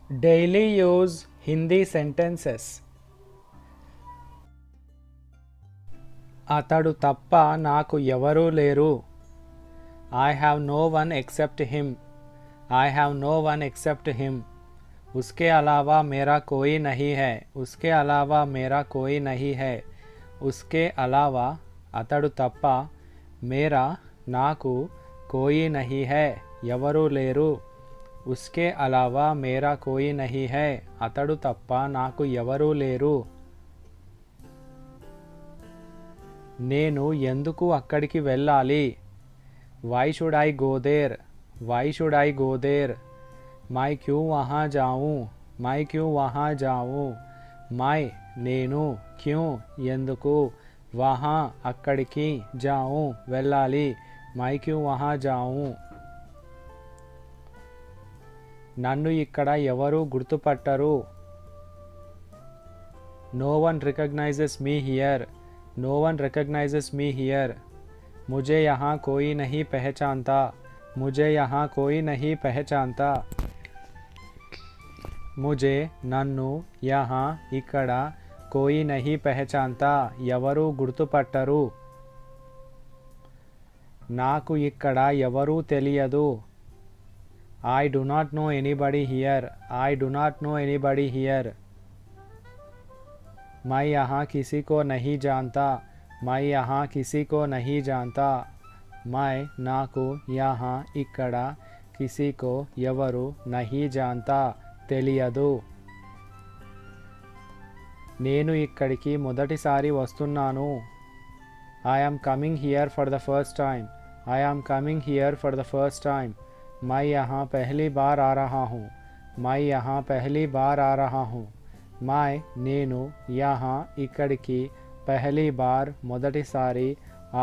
Daily use Hindi sentences. అతడు తప్ప నాకు ఎవరూ లేరు. I have no one except him. I have no one except him. उसके अलावा मेरा कोई नहीं है. उसके अलावा मेरा कोई नहीं है. उसके अलावा అతడు తప్ప मेरा నాకు कोई नहीं है. ఎవరూ లేరు. उसके अलावा मेरा कोई नहीं है. అతడు తప్ప నాకు ఎవరూ లేరు. నేను ఎందుకు అక్కడికి వెళ్ళాలి? Why should I go there? Why should I go there? मैं क्यों वहाँ जाऊँ? मैं क्यों वहाँ जाऊँ? मैं నేను क्यों ఎందుకు वहाँ అక్కడికి जाऊँ వెళ్ళాలి मैं क्यों वहाँ जाऊँ? నన్ను ఇక్కడ ఎవరు గుర్తుపట్టరు. No one recognizes me here. No one recognizes me here. मुझे यहाँ कोई नहीं पहचानता. मुझे यहाँ कोई नहीं पहचानता. मुझे నన్ను यहाँ ఇక్కడ कोई नहीं पहचानता. ఎవరు గుర్తుపట్టరు. నాకు ఇక్కడ ఎవరూ తెలియదు. I do not know anybody here. I do not know anybody here. मैं यहाँ किसी को नहीं जानता. मैं यहाँ किसी को नहीं जानता. मैं నాకు यहाँ ఇక్కడ किसी को ఎవరు नहीं जानता తెలియదు. నేను ఇక్కడికి మొదటిసారి వస్తున్నాను. I am coming here for the first time. I am coming here for the first time. मैं यहाँ पहली बार आ रहा हूँ. मैं यहाँ पहली बार आ रहा हूँ. मैं నేను यहाँ ఇక్కడికి पहली बार మొదటిసారి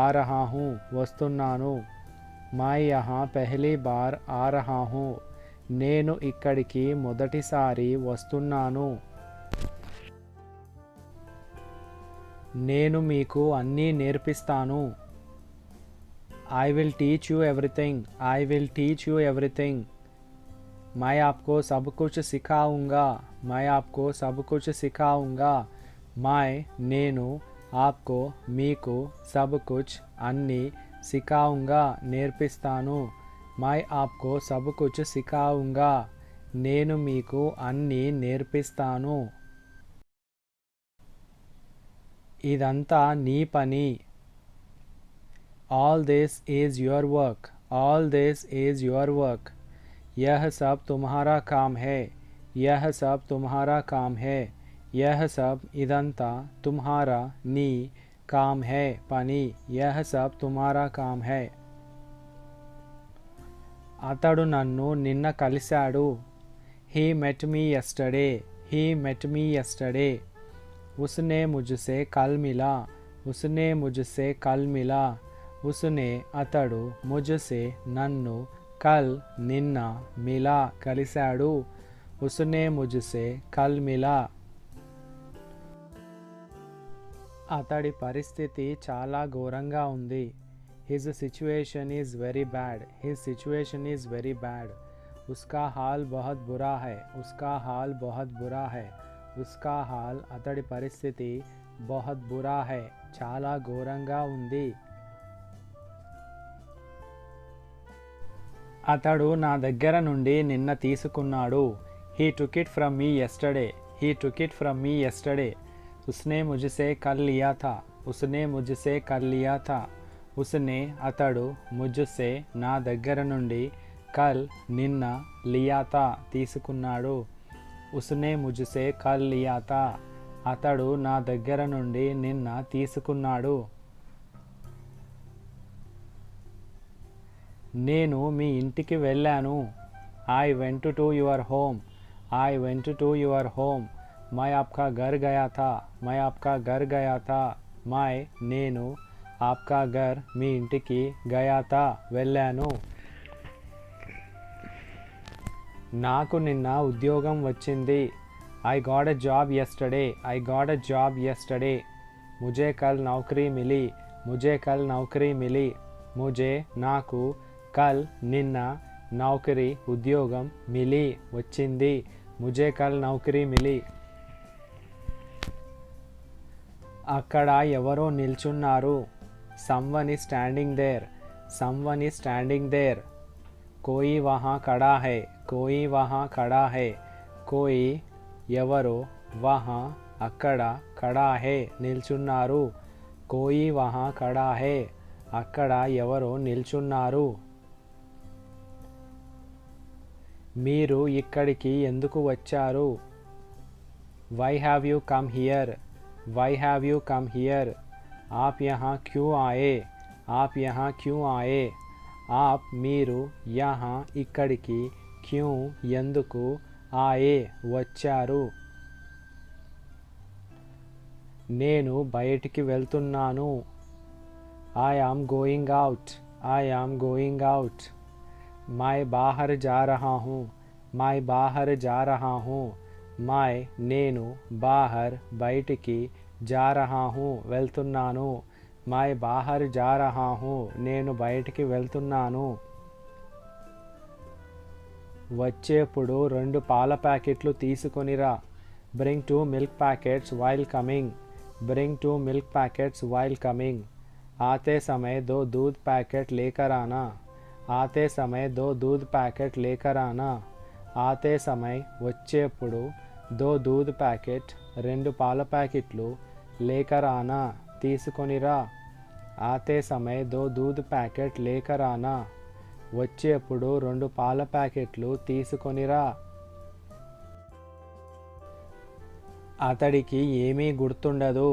आ रहा हूँ వస్తున్నాను. मैं यहाँ पहली बार आ रहा हूँ. నేను ఇక్కడికి మొదటిసారి వస్తున్నాను. నేను మీకు అన్నీ నేర్పిస్తాను. I will teach you everything. I will teach you everything. मैं आपको सब कुछ सिखाऊंगा. मैं आपको सब कुछ सिखाऊंगा. मैं నేను आपको మీకు सब कुछ అన్నీ सिखाऊंगा నేర్పిస్తాను. मैं आपको सब कुछ सिखाऊंगा. నేను మీకు అన్నీ నేర్పిస్తాను. ఇదంతా నీ పని. All this is your work. All this is your work. यह सब तुम्हारा काम है. यह सब तुम्हारा काम है. यह सब इदंता तुम्हारा नी काम है पनी. यह सब तुम्हारा काम है. అతడు నన్ను నిన్న కలిశాడు. He met me yesterday. He met me yesterday. उसने मुझसे कल मिला. उसने मुझसे कल मिला. उसने అతడు मुझसे నన్ను कल నిన్న मिला కలిశాడు. उसने मुझसे कल मिला. అతడి పరిస్థితి చాలా ఘోరంగా ఉంది. His situation is very bad. His situation is very bad. उसका हाल बहुत बुरा है. उसका हाल बहुत बुरा है. उसका हाल అతడి పరిస్థితి बहुत बुरा है చాలా ఘోరంగా ఉంది. అతడు నా దగ్గర నుండి నిన్న తీసుకున్నాడు. He took it from me yesterday. He took it from me yesterday. उसने मुझसे कल लिया था. उसने मुझसे कल लिया था. उसने అతడు मुझसे నా దగ్గర నుండి కల్ నిన్న लिया था తీసుకున్నాడు. उसने मुझसे कल लिया था. అతడు నా దగ్గర నుండి నిన్న తీసుకున్నాడు. నేను మీ ఇంటికి వెళ్ళాను. I went to your home. I went to your home. मैं आपका घर गया था. मैं आपका घर गया था. मैं నేను आपका घर మీ ఇంటికి गया था వెళ్ళాను. నాకు నిన్న ఉద్యోగం వచ్చింది. I got a job yesterday. I got a job yesterday. मुझे कल नौकरी मिली. मुझे कल नौकरी मिली. मुझे నాకు कल నిన్న नौकरी ఉద్యోగం మిలి వచ్చింది. मुझे कल नौकरी मिली. అక్కడ ఎవరో నిల్చున్నారు. Someone is standing there. Someone is standing there. कोई वहाँ खड़ा है. कोई वहाँ खड़ा है. कोई ఎవరో वहाँ అక్కడ ఖడా హే నిల్చున్నారు. కోయి వహా ఖడా హే అక్కడ ఎవరో నిల్చున్నారు. మీరు ఇక్కడికి ఎందుకు వచ్చారు? Why have you come here? Why have you come here? आप यहाँ क्यों आए? आप यहाँ क्यों आए? आप మీరు यहाँ ఇక్కడికి క్యూ ఎందుకు ఆయే వచ్చారు. నేను బయటికి వెళ్తున్నాను. I am going out. I am going out. मैं बाहर जा रहा हूँ. मैं बाहर जा रहा हूँ. मैं నేను बाहर బయటికి जा रहा हूँ వెళ్తున్నాను. मैं बाहर जा रहा हूँ నేను బయటికి వెళ్తున్నాను. వచ్చేప్పుడు 2 పాల ప్యాకెట్లు తీసుకొనిరా. Bring 2 milk packets while coming. Bring 2 milk packets while coming. आते समय 2 दूध पैकेट लेकर आना. आते समय 2 दूध पैकेट लेकर आना. आते समय వచ్చేప్పుడు 2 दूध पैकेट 2 పాల ప్యాకెట్లు లేకర్ ఆనా తీసుకొనిరా. ఆతే समय 2 दूध पैकेट लेकर आना. వచ్చేప్పుడు 2 పాల ప్యాకెట్లు తీసుకొనిరా. అతడికి ఏమీ గుర్తుండదు.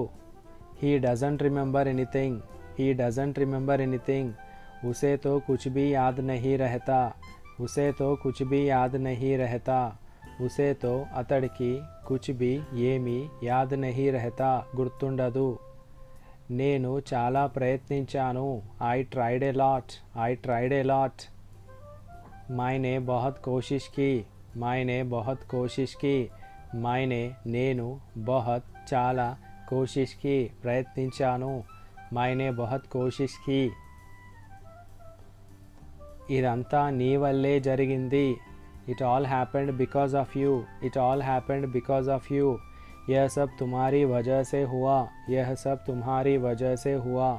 He doesn't remember anything. He doesn't remember anything. उसे तो कुछ भी याद नहीं रहता. उसे तो कुछ भी याद नहीं रहता. उसे तो అతడికి कुछ भी ఏమీ యాద్ नहीं रहता గుర్తుండదు. నేను చాలా ప్రయత్నించాను. I tried a lot. I tried a lot. मैंने बहुत कोशिश की. मैंने बहुत कोशिश की. मैंने నేను बहुत చాలా కోషిష్ की ప్రయత్నించాను. मैंने बहुत कोशिश की. ఇదంతా నీ వల్లే జరిగింది. It all happened because of you. It all happened because of you. यह सब तुम्हारी वजह से हुआ. यह सब तुम्हारी वजह से हुआ.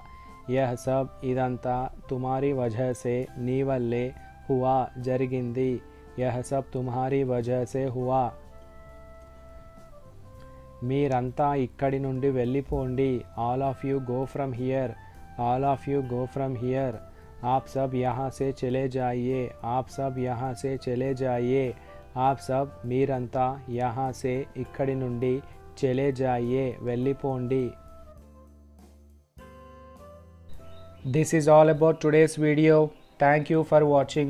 यह सब ఇదంతా तुम्हारी वजह से నీ వల్లే हुआ జరిగింది. यह सब तुम्हारी वजह से हुआ. మీరంతా ఇక్కడి నుండి వెళ్ళిపోండి. All of you go from here. All of you go from here. आप सब यहाँ से चले जाइए. आप सब यहाँ से चले जाइए. आप सब మీరంతా यहाँ से ఇక్కడి నుండి चले जाइए వెళ్ళిపోండి. This is all about today's video. Thank you for watching.